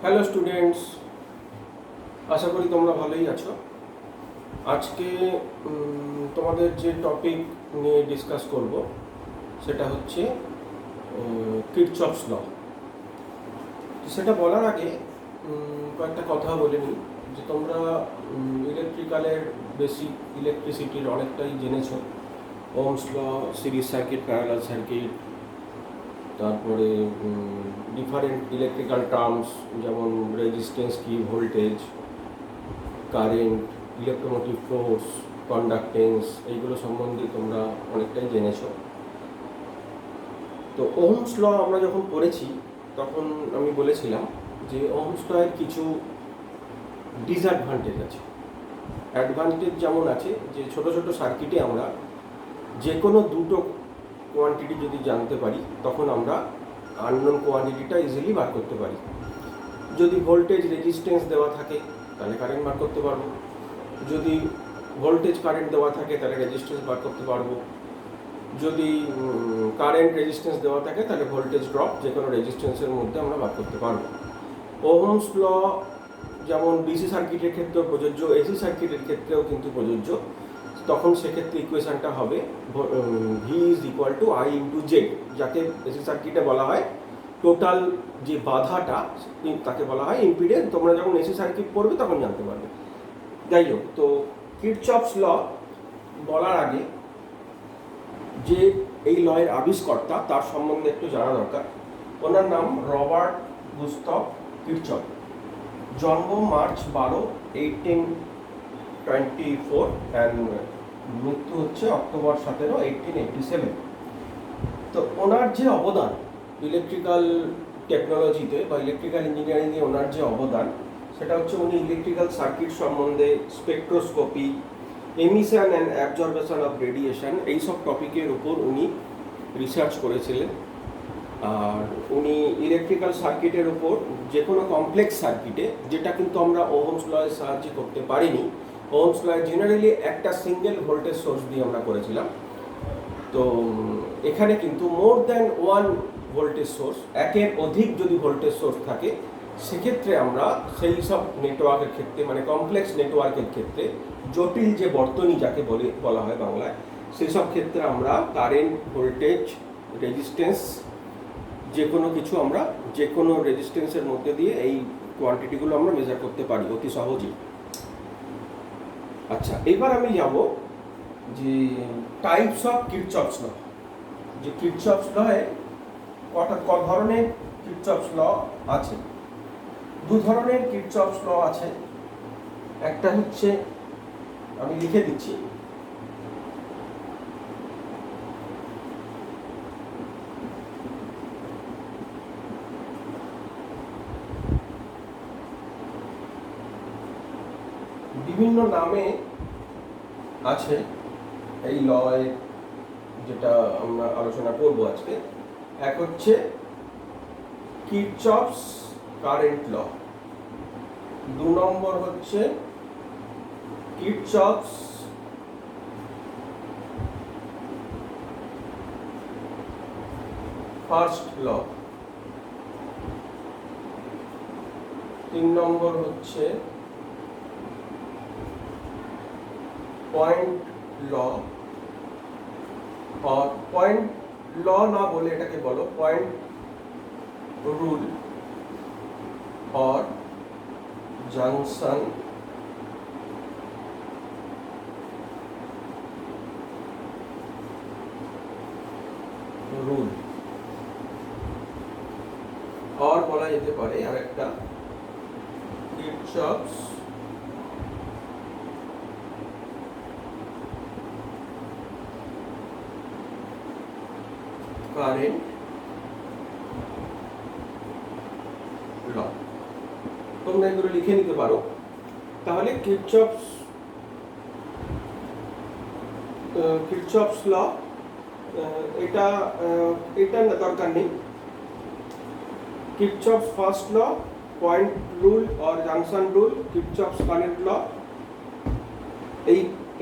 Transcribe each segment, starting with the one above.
Hello students, আশা করি তোমরা ভালোই আছো। আজকে তোমাদের যে টপিক নিয়ে ডিসকাস করব সেটা হচ্ছে কিরচফস ল। সেটা বলার আগে কয়েকটা কথা বলে নিই যে তোমরা ইলেকট্রিক্যালের বেসিক ইলেকট্রিসিটির অনেকটাই জেনেছো। Ohm's law, series circuit, parallel circuit, তারপরে ডিফারেন্ট ইলেকট্রিক্যাল টার্মস যেমন রেজিস্ট্যান্স কি, voltage, current, electromotive force, conductance, এইগুলো সম্বন্ধে তোমরা অনেকটাই জেনেছো। তো ওহমস ল আমরা যখন পড়েছি তখন আমি বলেছিলাম যে ওহমস ল এর কিছু ডিসঅ্যাডভান্টেজ আছে। অ্যাডভান্টেজ যেমন আছে যে ছোট ছোট সার্কিটে আমরা যে কোনো দুটো কোয়ান্টিটি যদি জানতে পারি তখন আমরা আননোন কোয়ান্টিটিটা ইজিলি বার করতে পারি। যদি ভোল্টেজ রেজিস্ট্যান্স দেওয়া থাকে তাহলে কারেন্ট বার করতে পারবো, যদি ভোল্টেজ কারেন্ট দেওয়া থাকে তাহলে রেজিস্ট্যান্স বার করতে পারবো, যদি কারেন্ট রেজিস্ট্যান্স দেওয়া থাকে তাহলে ভোল্টেজ ড্রপ যে কোনো রেজিস্ট্যান্সের মধ্যে আমরা বার করতে পারবো। ওহমস ল যেমন ডিসি সার্কিটের ক্ষেত্রেও প্রযোজ্য, এসি সার্কিটের ক্ষেত্রেও কিন্তু প্রযোজ্য। তখন সেক্ষেত্রে ইকুয়েশনটা হবে V is equal two I into Z, যাকে এসি সার্কিটে বলা হয় টোটাল যে বাধাটা তাকে বলা হয় ইম্পিডেন্স। তোমরা যখন এসি সার্কিট পড়বে তখন জানতে পারবে। যাই হোক, তো কিরচফস ল বলার আগে যে এই লয়ের আবিষ্কর্তা তার সম্বন্ধে একটু জানা দরকার। ওনার নাম রবার্ট গুস্তাভ কিরচফ। জন্ম মার্চ 12, 1824 অ্যান্ড মৃত্যু হচ্ছে অক্টোবর 17, 1887। তো ওনার যে অবদান ইলেকট্রিক্যাল টেকনোলজিতে বা ইলেকট্রিক্যাল ইঞ্জিনিয়ারিংয়ে ওনার যে অবদান সেটা হচ্ছে উনি ইলেকট্রিক্যাল সার্কিট সম্বন্ধে spectroscopy, emission and absorption of radiation, এইসব টপিকের উপর উনি রিসার্চ করেছিলেন। আর উনি ইলেকট্রিক্যাল সার্কিটের উপর যে কোনো কমপ্লেক্স সার্কিটে, যেটা কিন্তু আমরা ওহমস লয়ের সাহায্যে করতে পারিনি, ওহমস লয়ে জেনারেলি একটা সিঙ্গেল ভোল্টেজ সোর্স দিয়ে আমরা করেছিলাম। তো এখানে কিন্তু more than one voltage source, একের অধিক যদি ভোল্টেজ সোর্স থাকে সেক্ষেত্রে আমরা সেই সব নেটওয়ার্কের ক্ষেত্রে, মানে কমপ্লেক্স নেটওয়ার্কের ক্ষেত্রে, জটিল যে বর্তনী যাকে বলা হয় বাংলায়, সেই সব ক্ষেত্রে আমরা কারেন্ট, ভোল্টেজ, রেজিস্ট্যান্স, যে কোনো কিছু আমরা যে কোনো রেজিস্ট্যান্সের মধ্যে দিয়ে এই কোয়ান্টিটিগুলো আমরা মেজার করতে পারি অতি সহজেই। আচ্ছা, এবার আমি যাব যে টাইপস অফ কিরচফস ল। যে কিরচফস লয়ে ক ধরনের কিরচফস ল আছে। দু ধরনের কিরচফস ল আছে। একটা হচ্ছে, আমি লিখে দিচ্ছি, বিভিন্ন নামে আছে এই লয় যেটা আমরা আলোচনা করব আজকে। এক হচ্ছে কিরচফস কারেন্ট ল, দু নম্বর হচ্ছে কিরচফস ফার্স্ট ল, তিন নম্বর হচ্ছে পয়েন্ট ল, और পয়েন্ট ল না বলে এটাকে বলো পয়েন্ট রুল और जंक्शन রুল। और বলা যেতে পারে আরেকটা কিরচফস কারেন্ট ল। তোমরা এগুলো লিখে নিতে পারো। তাহলে কিরচফস ল, এটা দরকার নেই। কিরচফস ফার্স্ট ল, পয়েন্ট রুল और জাংশন রুল, কিরচফস কারেন্ট ল,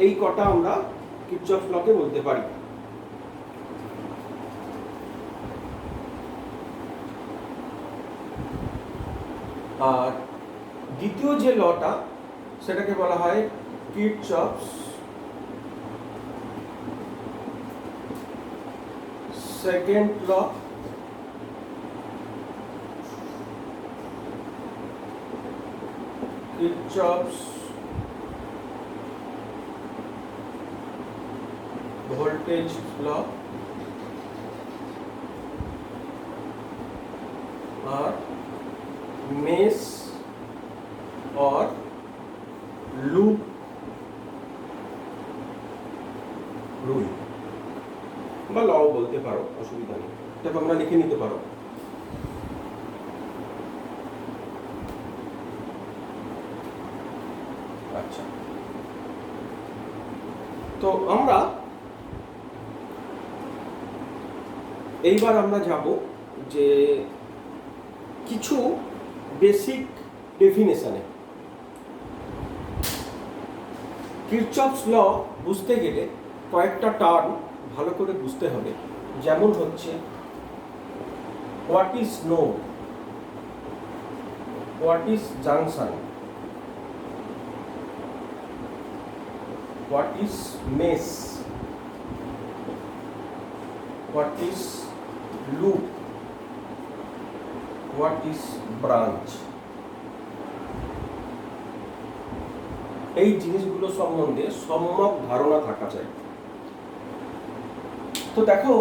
এই কটা আমরা কিরচফস লকে বলতে পারি। আর দ্বিতীয় যে লটা সেটাকে বলা হয় কিরচফস সেকেন্ড ল, কিরচফস ভোল্টেজ ল, আর মেশ और लूप রুল বা লও বলতে পারো, অসুবিধা নেই, এটা তোমরা লিখে নিতে পারো। আচ্ছা, তো আমরা এইবার আমরা যাব যে কিছু বেসিক ডেফিনেশনে। কিরচফস ল বুঝতে গেলে কয়েকটা টার্ম ভালো করে বুঝতে হবে, যেমন হচ্ছে what is node, what is junction, what is mesh, what is loop, what is branch. এই জিনিসগুলো সম্বন্ধে সম্যক ধারণা থাকা চাই। তো দেখো,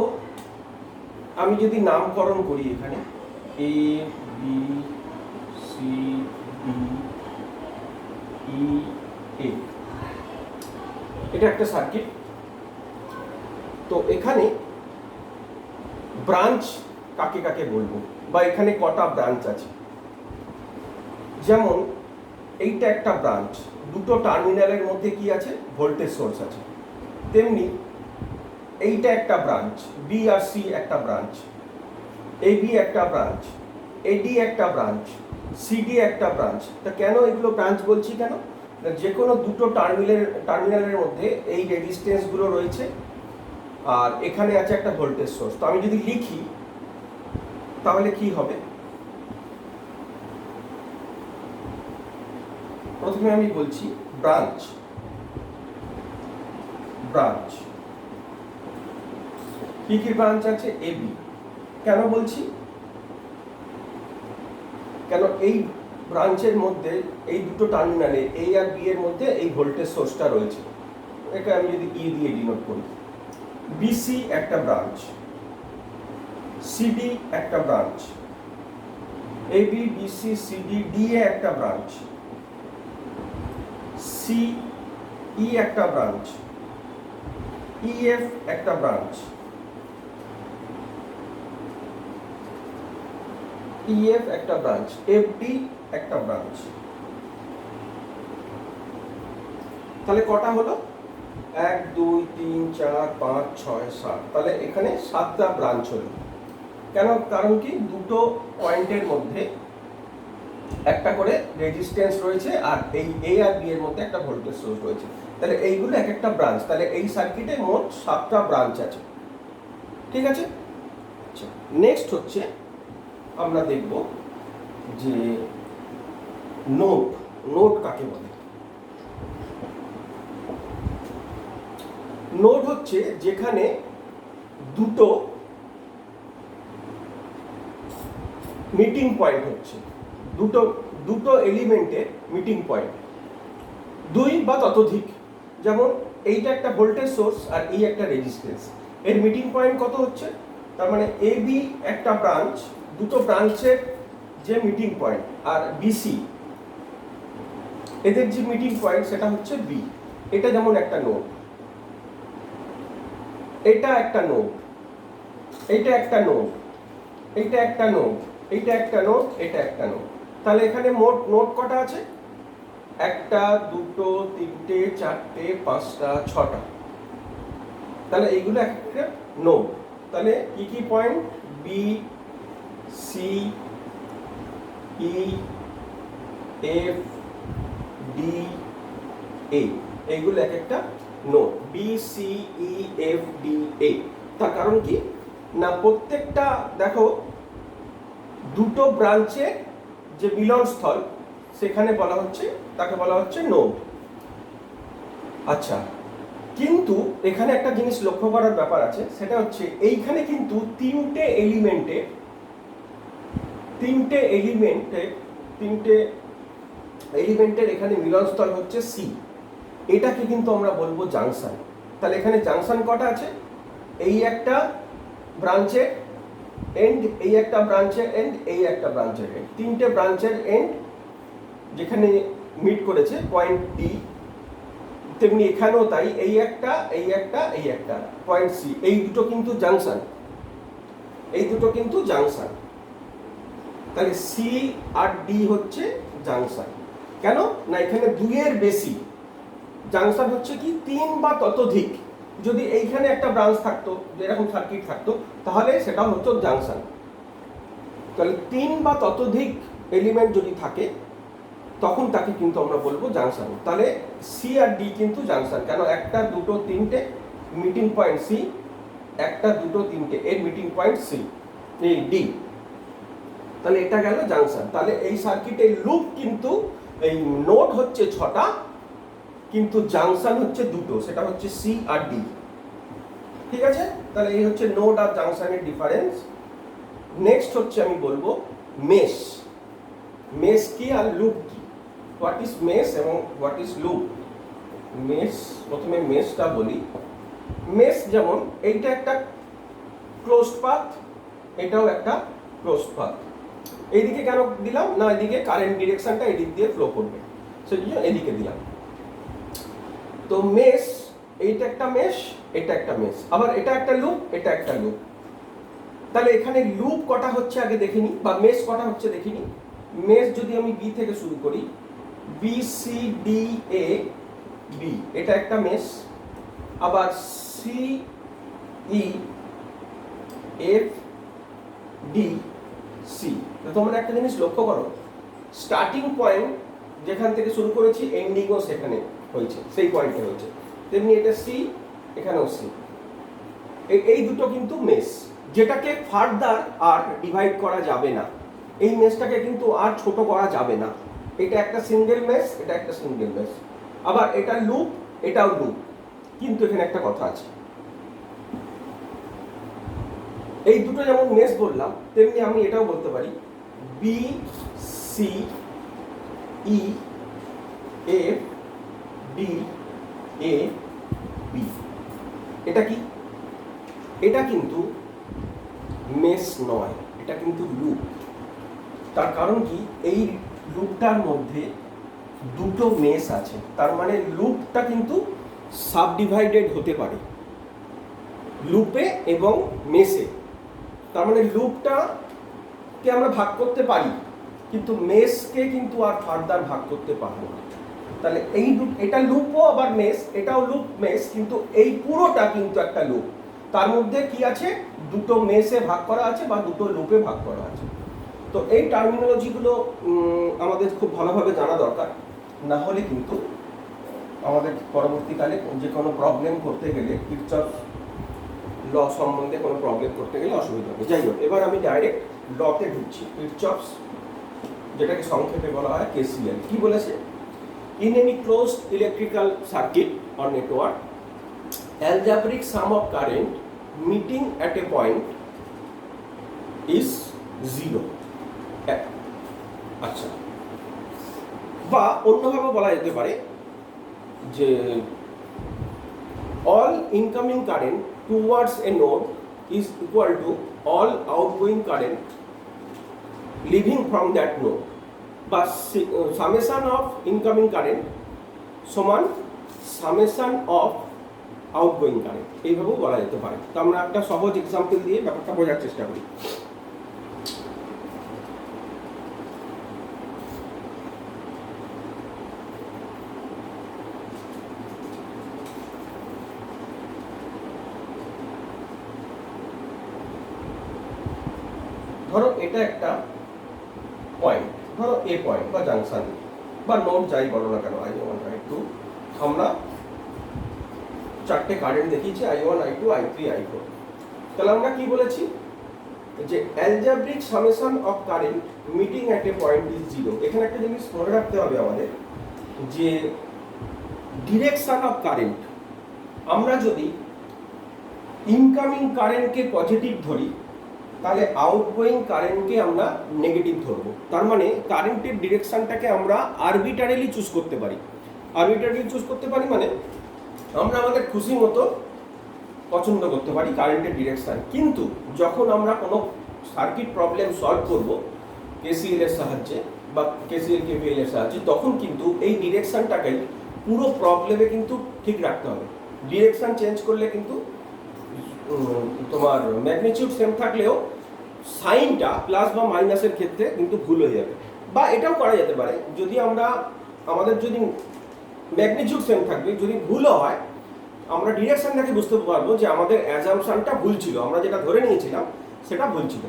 আমি যদি নামকরণ করি এখানে A B C D E এ, এটা একটা সার্কিট। তো এখানে ব্রাঞ্চ কাকে কাকে বলবো, বা এখানে কটা ব্রাঞ্চ আছে, যেমন এইটা একটা ব্রাঞ্চ, দুটো টার্মিনালের মধ্যে কি আছে, ভোল্টেজ সোর্স আছে। তেমনি এইটা একটা ব্রাঞ্চ, বি আর সি একটা ব্রাঞ্চ, এ বি একটা ব্রাঞ্চ, এডি একটা ব্রাঞ্চ, সিডি একটা ব্রাঞ্চ। তা কেন এগুলো ব্রাঞ্চ বলছি কেন, যে কোনো দুটো টার্মিনালের মধ্যে এই রেজিস্ট্যান্সগুলো রয়েছে, আর এখানে আছে একটা ভোল্টেজ সোর্স। তো আমি যদি লিখি তাহলে কি হবে, প্রথমে আমি বলছি ব্রাঞ্চ, ব্রাঞ্চ কি কি ব্রাঞ্চ আছে, এ বি। কেন বলছি, কেন এই ব্রাঞ্চের মধ্যে এই দুটো টার্মিনালে এ আর বি এর মধ্যে এই ভোল্টেজ সোর্সটা রয়েছে, এটা আমি যদি ই দিয়ে ডিনোট করি। বিসি একটা ব্রাঞ্চ, সিডি একটা branch, A B BC CD D A একটা ব্রাঞ্চ, সি ই একটা ব্রাঞ্চ, ইএফ একটা ব্রাঞ্চ, ইএফ একটা ব্রাঞ্চ, এফডি একটা ব্রাঞ্চ। তাহলে কটা হলো, 1 2 3 4 5 6 7, তাহলে এখানে 7টা ব্রাঞ্চ হলো। কেন, কারণ কি, দুটো পয়েন্টের মধ্যে একটা করে রেজিস্ট্যান্স রয়েছে, আর এই এ আর বি এর মধ্যে একটা ভোল্টেজ সোর্স রয়েছে। তাহলে এইগুলো এক একটা ব্রাঞ্চ, তাহলে এই সার্কিটে মোট 7টা ব্রাঞ্চ আছে। ঠিক আছে। আচ্ছা, নেক্সট হচ্ছে আমরা দেখব যে নোড, নোড কাকে বলে। নোড হচ্ছে যেখানে দুটো মিটিং পয়েন্ট হচ্ছে, দুটো এলিমেন্টের মিটিং পয়েন্ট, দুই বা ততোধিক। যেমন এইটা একটা ভোল্টেজ সোর্স আর এই একটা রেজিস্ট্যান্স, এর মিটিং পয়েন্ট কত হচ্ছে, তার মানে এ বি একটা ব্রাঞ্চ, দুটো ব্রাঞ্চের যে মিটিং পয়েন্ট, আর বিসি এদের যে মিটিং পয়েন্ট সেটা হচ্ছে বি। এটা যেমন একটা নোড, এটা একটা নোড, এইটা একটা নোড, এইটা একটা নোড, এইটা একটা নোড, এটা একটা নোড। তাহলে এখানে মোট নোড কটা আছে, একটা দুটো তিনটে চারটে পাঁচটা ছটা। তাহলে এইগুলো একটা নোড। তাহলে কি কি point, B C E F D A, এইগুলো এক একটা node, B C E F D A. তার কারণ কি না, প্রত্যেকটা দেখো দুটো ব্রাঞ্চে যে মিলনস্থল সেখানে বলা হচ্ছে, তাকে বলা হচ্ছে নোড। আচ্ছা, কিন্তু এখানে একটা জিনিস লক্ষ্য করার ব্যাপার আছে, সেটা হচ্ছে এইখানে কিন্তু তিনটে এলিমেন্টের এখানে মিলনস্থল হচ্ছে সি। এটাকে কিন্তু আমরা বলবো জাংশন। তাহলে এখানে জাংশন কটা আছে? এই একটা ব্রাঞ্চের এন্ড, এই একটা ব্রাঞ্চের এন্ড, এই একটা ব্রাঞ্চের এন্ড, তিনটে ব্রাঞ্চের এন্ড যেখানে মিট করেছে পয়েন্ট ডি, তেমনি এখানেও তাই, এই একটা পয়েন্ট সি, এই দুটো কিন্তু জাংশন, তাহলে সি আর ডি হচ্ছে জাংশন। কেন না, এখানে দুইয়ের বেশি। জাংশন হচ্ছে কি, তিন বা ততোধিক। যদি এইখানে একটা ব্রাঞ্চ থাকতো, যেরকম সার্কিট থাকতো, তাহলে সেটা হতো জাংশন। তাহলে তিন বা ততোধিক এলিমেন্ট যদি থাকে তখন তাকে কিন্তু আমরা বলবো জাংশন। তাহলে সি আর ডি কিন্তু জাংশন। কেন, একটা দুটো তিনটে মিটিং পয়েন্ট সি, একটা দুটো তিনটে এর মিটিং পয়েন্ট সি, এই ডি। তাহলে এটা গেল জাংশন। তাহলে এই সার্কিটের লুপ কিন্তু, এই নোড হচ্ছে 6টা, কিন্তু জাংশন হচ্ছে দুটো, সেটা হচ্ছে সি আর ডি। ঠিক আছে, তাহলে এই হচ্ছে নোড আর জাংশনের ডিফারেন্স। নেক্সট হচ্ছে আমি বলবো মেশ। মেশ কি আর লুপ কি, হোয়াট ইজ মেশ এবং হোয়াট ইজ লুপ। মেশ, প্রথমে মেশটা বলি। মেশ যেমন এইটা একটা ক্লোজড পাথ, এটাও একটা ক্লোজড পাথ। এইদিকে কেন দিলাম না, এদিকে কারেন্ট ডিরেকশনটা এদিক দিয়ে ফ্লো করবে, সেই জন্য এদিকে দিলাম। তো মেশ, এইটা একটা মেশ, এটা একটা মেশ, আবার এটা একটা লুপ, এটা একটা লুপ। তাহলে এখানে লুপ কটা হচ্ছে আগে দেখিনি, বা মেশ কটা হচ্ছে দেখিনি। মেশ যদি আমি বি থেকে শুরু করি, B C D A B, এটা একটা মেশ। আবার C E F D C. তোমরা একটা জিনিস লক্ষ্য করো, স্টার্টিং পয়েন্ট যেখান থেকে শুরু করেছি এন্ডিংও সেখানে হয়েছে, সেই পয়েন্টে হয়েছে। তেমনি এটা সি, এখানেও সি। এই দুটো কিন্তু মেশ, যেটাকে ফার্দার আর ডিভাইড করা যাবে না। এই মেশটাকে কিন্তু আর ছোট করা যাবে না। এটা একটা সিঙ্গেল মেশ, এটা একটা সিঙ্গেল মেশ। আবার এটা লুপ, এটাও লুপ। কিন্তু এখানে একটা কথা আছে, এই দুটো যেমন মেশ বললাম, তেমনি আমি এটাও বলতে পারি B C E F D A B. এটা কি, এটা কিন্তু মেশ নয়, এটা কিন্তু লুপ। তার কারণ কি, এই লুপটার মধ্যে দুটো মেশ আছে, তার মানে লুপটা কিন্তু সাবডিভাইডেড হতে পারে লুপে এবং মেশে। তার মানে লুপটাকে আমরা ভাগ করতে পারি, কিন্তু মেশকে কিন্তু আর ফার্দার ভাগ করতে পারবো না। তাহলে এটা লুপও আবার মেশ, এটাও লুপ মেশ, কিন্তু এই পুরোটা কিন্তু একটা লুপ। তার মধ্যে কি আছে, দুটো মেশে ভাগ করা আছে বা দুটো লুপে ভাগ করা আছে। তো এই টার্মিনোলজিগুলো আমাদের খুব ভালোভাবে জানা দরকার, না হলে কিন্তু আমাদের পরবর্তীকালে যে কোনো প্রবলেম করতে গেলে, কিরচফ ল সম্বন্ধে কোনো প্রবলেম করতে গেলে অসুবিধা হবে। যাই হোক, এবার আমি ডাইরেক্ট লতে ঢুকছি। কিরচফ, যেটাকে সংক্ষেপে বলা হয় কেসিএল, কি বলেছে? In any closed electrical circuit or network, algebraic sum of current meeting at a point is 0. আচ্ছা, বা অন্যভাবে বলা যেতে পারে যে all incoming current towards a node is equal to all outgoing current leaving from that node, বা summation of incoming current সমান summation of outgoing current, এইভাবেও বলা যেতে পারে। তো আমরা একটা সহজ এক্সাম্পল দিয়ে ব্যাপারটা বোঝার চেষ্টা করি। ধরো এটা একটা পয়েন্ট, ধরো এ পয়েন্ট বা জাংশন বা নোড যাই বলো না কেন, I1 I2, আমরা চারটে কারেন্ট দেখিয়েছি, I1 I2 I3 I4। তাহলে আমরা কি বলেছি, যে algebraic summation of current meeting at a point is zero. এখানে একটা জিনিস মনে রাখতে হবে আমাদের, যে ডিরেকশন অফ কারেন্ট, আমরা যদি ইনকামিং কারেন্টকে পজিটিভ ধরি তাহলে আউটগোয়িং কারেন্টকে আমরা নেগেটিভ ধরবো। তার মানে কারেন্টের ডিরেকশনটাকে আমরা আরবিটারিলি চুজ করতে পারি। আরবিটারিলি চুজ করতে পারি মানে আমরা আমাদের খুশি মতো পছন্দ করতে পারি কারেন্টের ডিরেকশন। কিন্তু যখন আমরা কোনো সার্কিট প্রবলেম সলভ করব কেসিএল এর সাহায্যে বা কেসিএল কেভিএল এর সাহায্যে, তখন কিন্তু এই ডিরেকশনটাকেই পুরো প্রবলেমে কিন্তু ঠিক রাখতে হবে। ডিরেকশন চেঞ্জ করলে কিন্তু তোমার ম্যাগনিটিউড সেম থাকলেও সাইনটা প্লাস বা মাইনাসের ক্ষেত্রে কিন্তু ভুল হয়ে যাবে। বা এটাও করা যেতে পারে, যদি আমাদের যদি ম্যাগনিটিউড সেম থাকবে, যদি ভুলও হয় আমরা ডিরেকশনটাকে বুঝতে পারবো যে আমাদের অ্যাজাম্পশনটা ভুল ছিল, আমরা যেটা ধরে নিয়েছিলাম সেটা ভুল ছিল।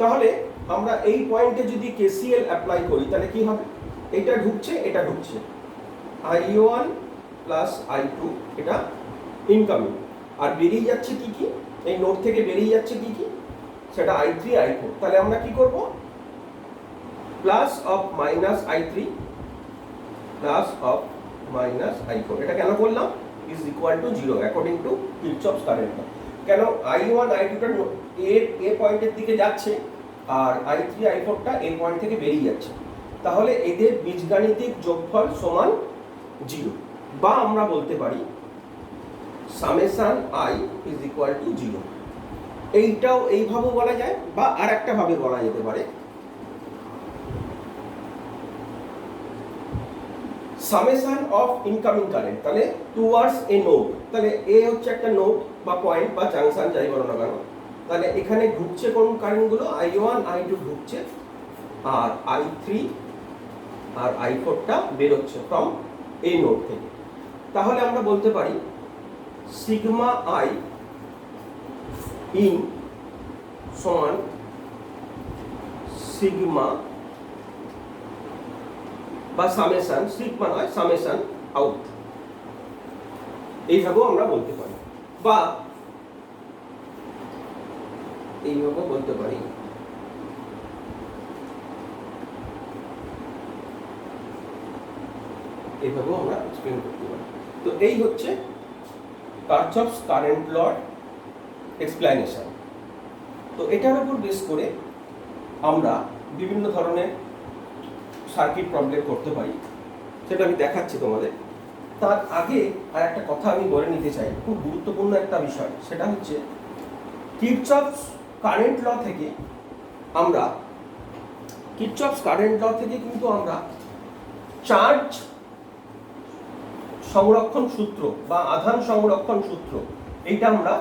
তাহলে আমরা এই পয়েন্টে যদি কেসিএল অ্যাপ্লাই করি তাহলে কি হবে, এটা ঢুকছে এটা ঢুকছে, I1 প্লাস I2 এটা ইনকামিং, আর বেরিয়ে যাচ্ছে কি কি, এই নোড থেকে বেরিয়ে যাচ্ছে কি কি, সেটা I3 I4। তাহলে আমরা কি করব, plus of minus I3 plus of minus I4, এটা কেন করলাম, is equal to zero according to Kirchhoff's current law. কেন I1 I2টা এ পয়েন্টের দিকে যাচ্ছে আর I3 I4টা এ পয়েন্ট থেকে বেরিয়ে যাচ্ছে, তাহলে এদের বীজগাণিতিক যোগফল সমান জিরো। বা আমরা বলতে পারি summation I is equal to zero. এইটাও এইভাবে বলা যায়, বা আর একটা ভাবে বলা যেতে পারে সামেশন অফ ইনকামিং কারেন্ট, তাহলে টুয়ার্ডস এ নোড, তাহলে এ হচ্ছে একটা নোড বা পয়েন্ট বা জাংশন যাই বলো না কেন, তাহলে এখানে ঢুকছে কোন কারেন্টগুলো, I1 I2 ঢুকছে আর I3 আর I4টা বেরোচ্ছে ফ্রম এই নোড থেকে। তাহলে আমরা বলতে পারি সিগমা I ইন সমান সিগমা বা সামেশন, সিগমা নয় সামেশন আউট, এইভাবেও আমরা বলতে পারি। বা এইভাবেও বলতে পারি এইভাবেও আমরা এক্সপ্লেন করতে পারি। তো এই হচ্ছে কারচফস কারেন্ট লর এক্সপ্লেনেশন। তো এটার উপর বেস করে আমরা বিভিন্ন ধরনের সার্কিট প্রবলেম করতে পারি, সেটা আমি দেখাচ্ছি তোমাদের। তার আগে আর একটা কথা আমি বলে নিতে চাই, খুব গুরুত্বপূর্ণ একটা বিষয়, সেটা হচ্ছে কিরচফস কারেন্ট ল থেকে কিন্তু আমরা চার্জ সংরক্ষণ সূত্র বা আধান সংরক্ষণ সূত্র, এইটা আমরা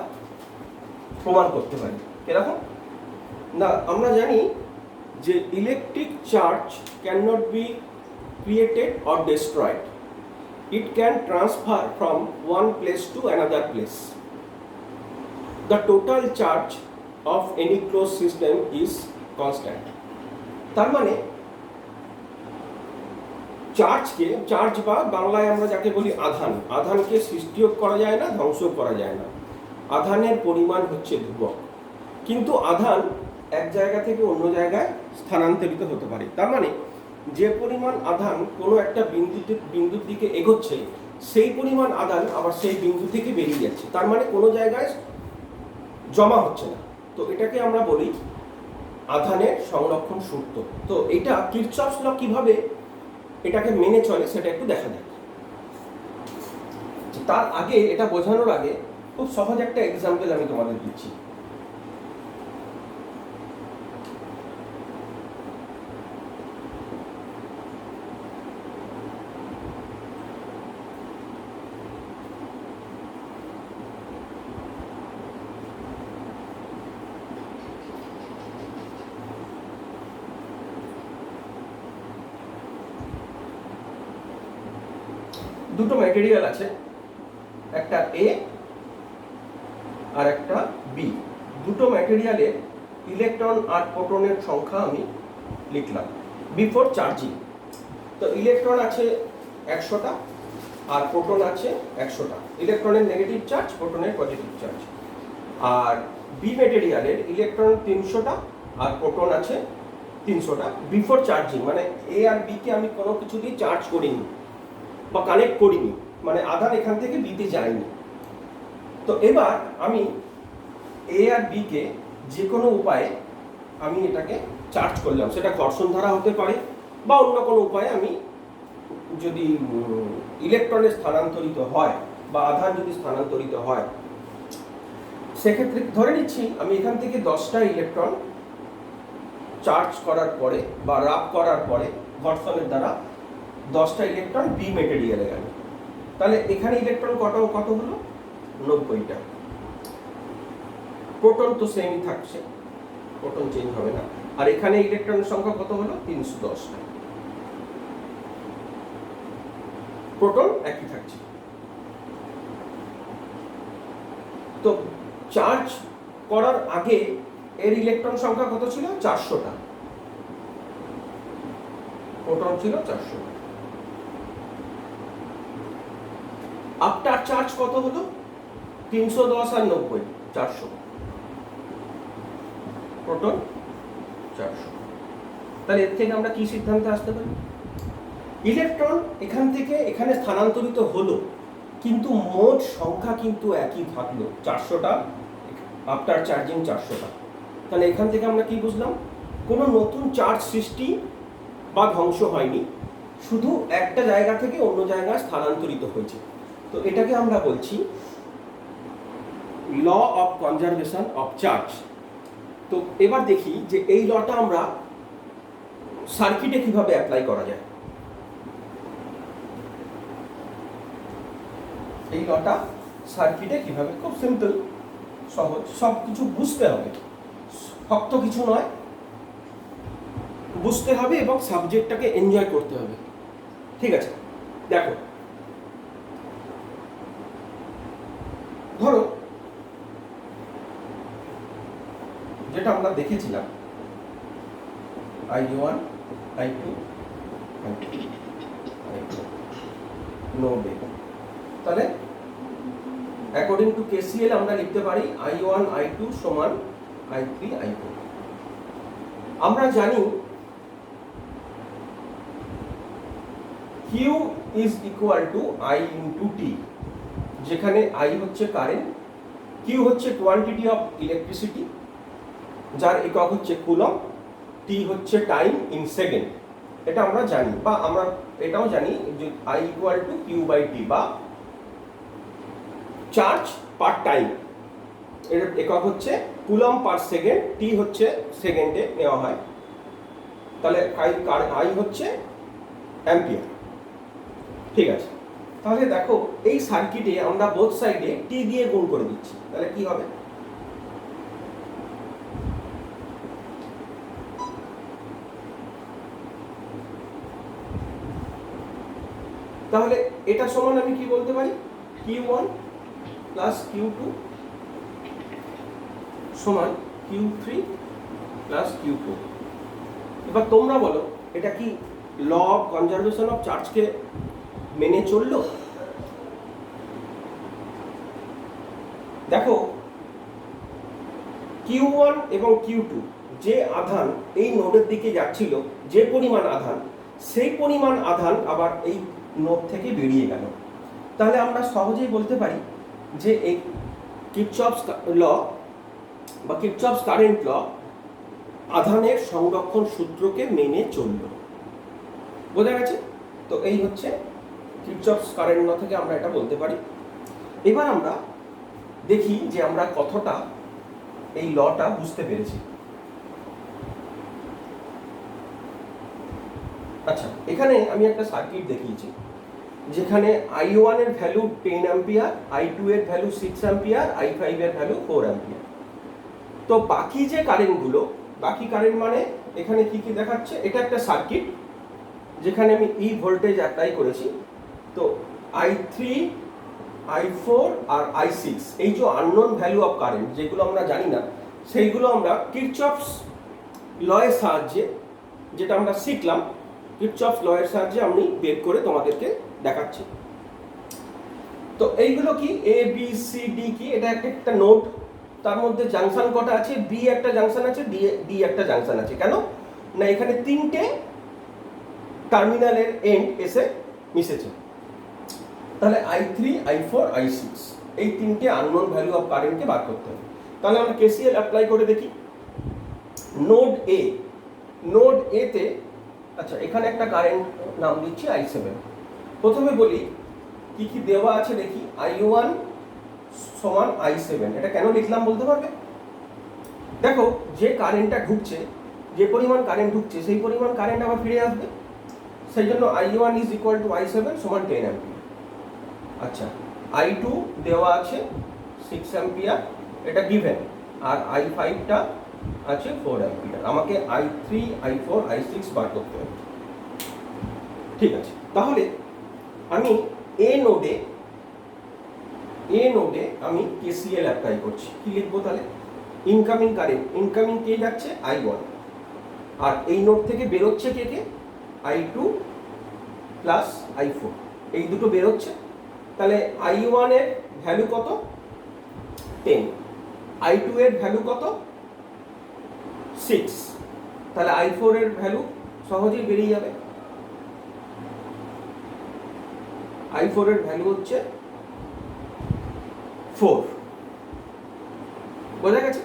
প্রমাণ করতে পারি। এরকম না, আমরা জানি যে electric charge can not be created or destroyed, it can transfer from one place to another place. The total charge of any close system is constant. তার মানে চার্জ বা বাংলায় আমরা যাকে বলি আধানকে সৃষ্টিও করা যায় না, ধ্বংসও করা যায় না। আধানের পরিমাণ হচ্ছে ধ্রুবক, কিন্তু আধান এক জায়গা থেকে অন্য জায়গায় স্থানান্তরিত হতে পারে। তার মানে যে পরিমাণ আধান কোনো একটা বিন্দুর দিকে এগোচ্ছে, সেই পরিমাণ আধান আবার সেই বিন্দু থেকে বেরিয়ে যাচ্ছে, তার মানে কোনো জায়গায় জমা হচ্ছে না। তো এটাকে আমরা বলি আধানের সংরক্ষণ সূত্র। তো এটা কিরচফস ল কিভাবে এটাকে মেনে চলে সেটা একটু দেখা যাক। তার আগে, এটা বোঝানোর আগে খুব সহজ একটা এক্সাম্পল আমি তোমাদের দিচ্ছি। দুটো ম্যাটেরিয়াল আছে, একটা এ আর একটা বি। দুটো ম্যাটেরিয়ালের ইলেকট্রন আর প্রোটনের সংখ্যা আমি লিখলাম বিফোর চার্জিং। তো ইলেকট্রন আছে 100টা আর প্রোটন আছে 100টা। ইলেকট্রনের নেগেটিভ চার্জ, প্রোটনের পজিটিভ চার্জ। আর বি মেটেরিয়ালের ইলেকট্রন 300টা আর প্রোটন আছে 300টা বিফোর চার্জিং, মানে এ আর বি কে আমি কোনো কিছু দিয়ে চার্জ করিনি বা কানেক্ট করিনি, মানে আধান এখান থেকে বিতে যায়নি। তো এবার আমি এ আর বি কে যে কোনো উপায়ে আমি এটাকে চার্জ করলাম, সেটা ঘর্ষণ ধারা হতে পারে বা অন্য কোনো উপায়ে আমি যদি ইলেকট্রনে স্থানান্তরিত হয় বা আধান যদি স্থানান্তরিত হয়, সেক্ষেত্রে ধরে নিচ্ছি আমি এখান থেকে 10টা ইলেকট্রন চার্জ করার পরে বা রাব করার পরে ঘর্ষণের দ্বারা 10টা ইলেকট্রন বি মেটেরিয়ালে গেল, তাহলে এখানে ইলেকট্রন কত হলো 90টা। প্রোটন তো সেমই থাকছে, প্রোটন চেঞ্জ হবে না, আর এখানে ইলেকট্রনের সংখ্যা কত হলো 310টা, প্রোটন একই থাকছে। তো চার্জ করার আগে এর ইলেকট্রন সংখ্যা কত ছিল 400টা, প্রোটন ছিল 400। আফটার চার্জ কত হলো 310 আর 90, 400, প্রোটন 400। তাহলে এর থেকে আমরা কি সিদ্ধান্তে আসতে পারি? ইলেকট্রন এখান থেকে এখানে স্থানান্তরিত হলো, কিন্তু মোট সংখ্যা কিন্তু একই থাকলো 400টা, আফটার চার্জিং 400টা। তাহলে এখান থেকে আমরা কি বুঝলাম? কোনো নতুন চার্জ সৃষ্টি বা ধ্বংস হয়নি, শুধু একটা জায়গা থেকে অন্য জায়গায় স্থানান্তরিত হয়েছে। তো এটাকে আমরা বলছি law of conservation of charge. তো এবার দেখি যে এই লটা আমরা সার্কিটে কিভাবে অ্যাপ্লাই করা যায়। এই লটা সার্কিটে কিভাবে, খুব সিম্পল, সহজ, সব কিছু বুঝতে হবে, শক্ত কিছু নয়, বুঝতে হবে এবং সাবজেক্টটাকে এনজয় করতে হবে। ঠিক আছে, দেখো, ধরো যেটা আমরা দেখেছিলাম I1 I2 নোড এ, তাহলে অ্যাকর্ডিং টু KCL আমরা লিখতে পারি I1 I2 সমান I3 I4। আমরা জানি Q is equal to I into T, যেখানে I হচ্ছে কারেন্ট, Q হচ্ছে কোয়ান্টিটি অফ ইলেকট্রিসিটি যার একক হচ্ছে কুলম্ব, T হচ্ছে টাইম ইন সেকেন্ড। এটা আমরা জানি, বা আমরা এটাও জানি যে I equal to Q by T বা চার্জ পার টাইম, এর একক হচ্ছে কুলম্ব পার সেকেন্ড, T হচ্ছে সেকেন্ডে নেওয়া হয়, তাহলে I হচ্ছে অ্যাম্পিয়ার। ঠিক আছে, তাহলে দেখো এই সার্কিটে আমরা বোথ সাইডে T দিয়ে গুণ করে দিচ্ছি, তাহলে কি হবে? তাহলে এটা সমান আমি কি বলতে পারি? Q1 প্লাস Q2 সমান Q3 প্লাস Q4। এবার তোমরা বলো এটা কি ল অফ কনজারভেশন অফ চার্জকে মেনে চললো? দেখো Q1 এবং Q2 যে আধান এই নোডের দিকে যাচ্ছিল, যে পরিমাণ আধান, সেই পরিমাণ আধান আবার এই নোড থেকে বেরিয়ে গেল। তাহলে আমরা সহজেই বলতে পারি যে এই কিরচফস ল বা কিরচফস কারেন্ট ল আধানের সংরক্ষণ সূত্রকে মেনে চলল। বোঝা গেছে? তো এই হচ্ছে কিরচফস কারেন্ট ল থেকে আমরা এটা বলতে পারি। এবার আমরা দেখি যে আমরা কতটা এই লটা বুঝতে পেরেছি। আচ্ছা, এখানে আমি একটা সার্কিট দেখিয়েছি যেখানে I1 এর ভ্যালু 10 অ্যাম্পিয়ার, I2 এর ভ্যালু 6 অ্যাম্পিয়ার, I5 এর ভ্যালু 4 অ্যাম্পিয়ার। তো বাকি যে কারেন্টগুলো, বাকি কারেন্ট মানে এখানে কি কি দেখাচ্ছে? এটা একটা সার্কিট যেখানে আমি E ভোল্টেজ অ্যাপ্লাই করেছি। তো I3, I4 আর I6 এই যে আননোন ভ্যালু অফ কারেন্ট, যেগুলো আমরা জানি না, সেইগুলো আমরা কিরচফস লয়ের সাহায্যে, যেটা আমরা শিখলাম, কিরচফস লয়ের সাহায্যে আমি বের করে তোমাদেরকে দেখাচ্ছি। তো এইগুলো কি A B C D কি? এটা একটা নোড, তার মধ্যে জাংশন কটা আছে? বি একটা জাংশন আছে, ডি একটা জাংশন আছে। কেন না এখানে তিনটে টার্মিনালের এন্ড এসে মিশেছে। তাহলে I3, I4, I6 এই তিনটে আননোন ভ্যালু অফ কারেন্টকে বার করতে হবে। তাহলে আমরা কেসিএল অ্যাপ্লাই করে দেখি। নোড এ তে আচ্ছা এখানে একটা কারেন্ট নাম দিচ্ছি I7। প্রথমে বলি কি কি দেওয়া আছে দেখি। I1 সমান I7, এটা কেন লিখলাম বলতে পারবে? দেখো যে কারেন্টটা ঢুকছে, যে পরিমাণ কারেন্ট ঢুকছে সেই পরিমাণ কারেন্ট আবার ফিরে আসবে, সেই জন্য I1 is equal two I7 সমান 10 অ্যাম্পিয়ার। আচ্ছা I2 দেওয়া আছে 6 অ্যাম্পিয়ার, এটা গিভেন, আর I5টা আছে 4 অ্যাম্পিয়ার। আমাকে I3, I4, I6 বার করতে হবে। ঠিক আছে, তাহলে আমি এ নোডে আমি কেসিএল অ্যাপ্লাই করছি। কি লিখবো তাহলে? ইনকামিং কারেন্ট, ইনকামিং কে যাচ্ছে? I1, আর এই নোড থেকে বেরোচ্ছে কে? I2 প্লাস I4, এই দুটো বেরোচ্ছে। তাহলে I1 এর ভ্যালু কত? 10, I2 এর ভ্যালু কত? 6, তাহলে I4 এর ভ্যালু সহজেই বেরিয়ে যাবে। I4 এর ভ্যালু হচ্ছে 4। বোঝা গেছে?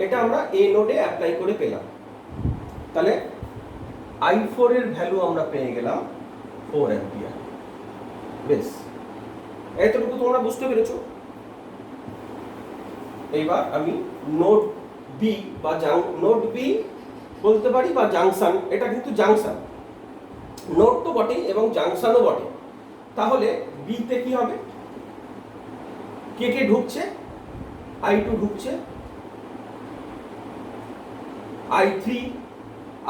এটা আমরা এ নোডে অ্যাপ্লাই করে পেলাম। তাহলে I4 এর ভ্যালু আমরা পেয়ে গেলাম 4 অ্যাম্পিয়ার। বেশ, এতটুকু তোমরা বুঝতে পেরেছো? এইবার আমি নোড বি বা নোড বি বলতে পারি বা জাংশন, এটা কিন্তু জাংশন, নোড তো বটেই এবং জাংশনও বটে। তাহলে বি তে কি হবে? কে ঢুকছে? I2 ঢুকছে, I3,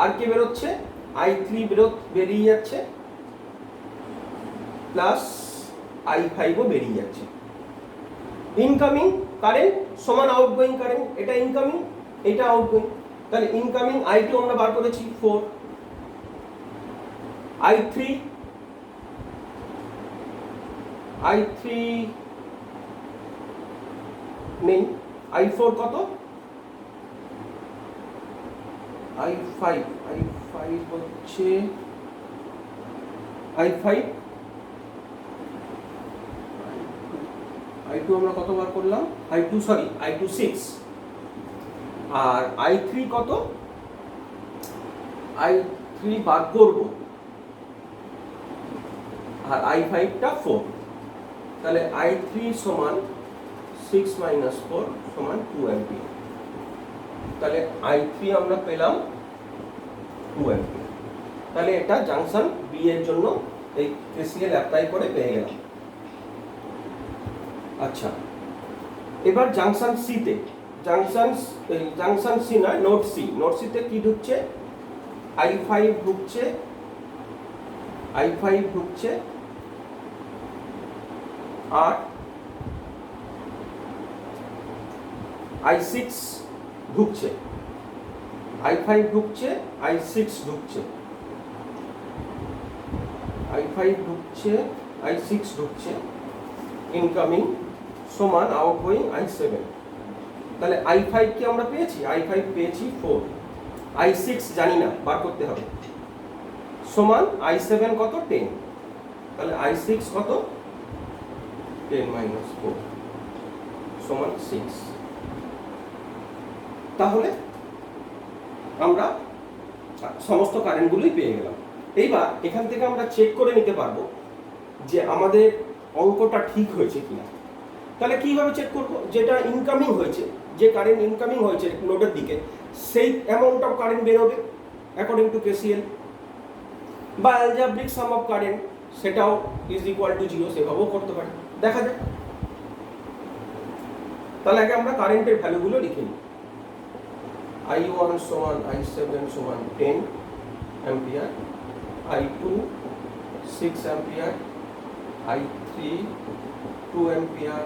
আর কে বেরোচ্ছে? I3 বেরিয়ে যাচ্ছে, প্লাস I5ও বেরিয়ে যাচ্ছে। ইনকামিং কারেন্ট সমান আউটগোয়িং কারেন্ট, এটা ইনকামিং, এটা আউটগোয়িং। তাহলে ইনকামিং I2 আমরা বার করেছি 4, I3 নেই, I4 কত? I5 হচ্ছে I2 আমরা কতবার করলাম? I2 6, আর I3 কত? I3 বাদ করব, আর I5টা 4, তাহলে I3 সমান 6 মাইনাস 4 সমান 2 অ্যাম্পিয়ার। তাহলে I3 আমরা পেলাম 2 অ্যাম্পিয়ার। তাহলে এটা জাংশন বি এর জন্য এই কেসিএল অ্যাপ্লাই করে পেয়ে গেলাম। আচ্ছা, এবার জাংশন সি তে, জাংশন সি না, নোড সি তে কি ঢুকছে? I5 ঢুকছে, আর I6 ঢুকছে। I5 ঢুকছে, I6 ঢুকছে, I5 ঢুকছে, I6 ঢুকছে। ইনকামিং সমান আউটগোয়িং I7। তাহলে I5 কি আমরা পেয়েছি? I5 পেয়েছি 4, I6 জানি না, বার করতে হবে। সমান I7 কত? 10, তাহলে I6 কত? 10 মাইনাস 4 সমান 6। তাহলে আমরা সমস্ত কারেন্টগুলোই পেয়ে গেলাম। এইবার এখান থেকে আমরা চেক করে নিতে পারবো যে আমাদের অঙ্কটা ঠিক হয়েছে কিনা। তাহলে কিভাবে চেক করব? যেটা ইনকামিং হয়েছে, যে কারেন্ট ইনকামিং হয়েছে নোডের দিকে, সেই অ্যামাউন্ট অফ কারেন্ট বেরোবে অ্যাকর্ডিং টু কেসিএল, বা অ্যালজেব্রিক সাম অফ কারেন্ট, সেটাও ইজ ইকুয়াল টু 0, সেভাবেও করতে পারি। দেখা যাক। তাহলে আগে আমরা কারেন্টের ভ্যালুগুলো লিখে নিই। I1 সমান I7 সমান 10 ampere, I2 6 ampere, I3 2 ampere,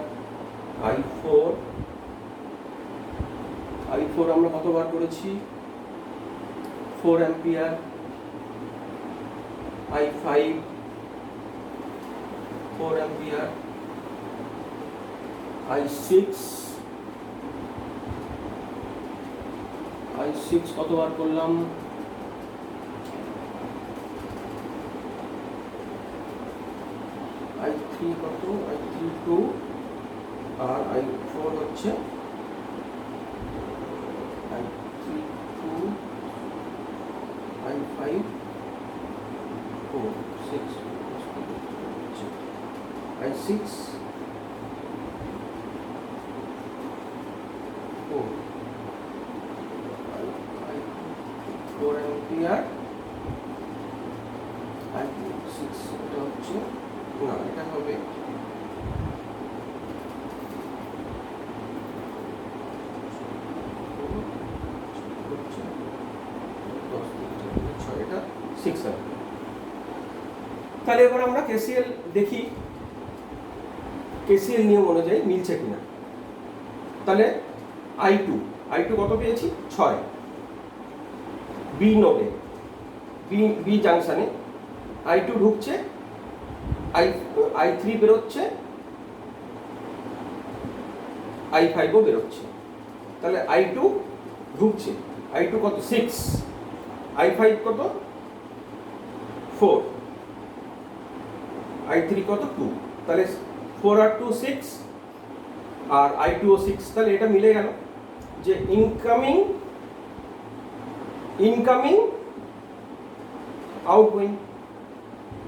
I4 আমরা কতবার করেছি? 4 ampere, I5 4 ampere, I6 I6 কতবার করলাম, I3 কত, I3 2 আর I4 হচ্ছে I3 2 I5 4 6 I6 4 4 ampere I6 এটা হচ্ছে না, এটা হবে এটা 6 অ্যাম্পিয়ার। তাহলে এবার আমরা কেসিএল দেখি, কেসিএল নিয়ম অনুযায়ী মিলছে কিনা। তাহলে I2 কত পেয়েছি 6, বি নোডে বি জাংশনে I2 ঢুকছে, I3 বেরোচ্ছে, I5ও বেরোচ্ছে। তাহলে I2 ঢুকছে, I2 কত 6, I5 কত 4, I3 কত 2, তাহলে 4 আর 2 6 আর I2 ও 6। তাহলে এটা মিলে গেল যে ইনকামিং আউটগোয়িং।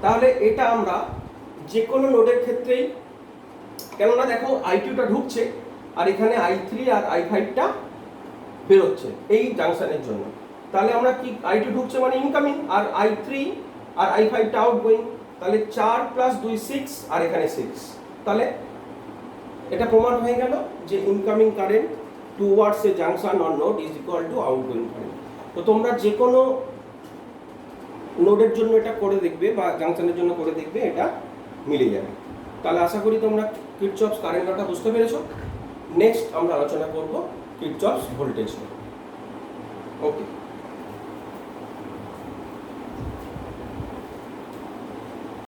তাহলে এটা আমরা যে কোনো নোডের ক্ষেত্রেই, কেননা দেখো I2টা ঢুকছে আর এখানে I3 আর I5টা বেরোচ্ছে এই জাংশনের জন্য। তাহলে আমরা কি, I2 ঢুকছে মানে ইনকামিং, আর I3 আর I5টা আউটগোয়িং। তাহলে 4 + 2 6 আর এখানে 6। তাহলে এটা প্রমাণ হয়ে গেল যে incoming current towards A junction or node is equal two outgoing current. তো তোমরা যে কোনো নোডের জন্য এটা করে দেখবে বা জাংশনের জন্য করে দেখবে, এটা মিলে যাবে। তাহলে আশা করি তোমরা কিরচফস কারেন্ট লটা বুঝতে পেরেছো। নেক্সট আমরা আলোচনা করব কিরচফস ভোল্টেজ ল। ওকে।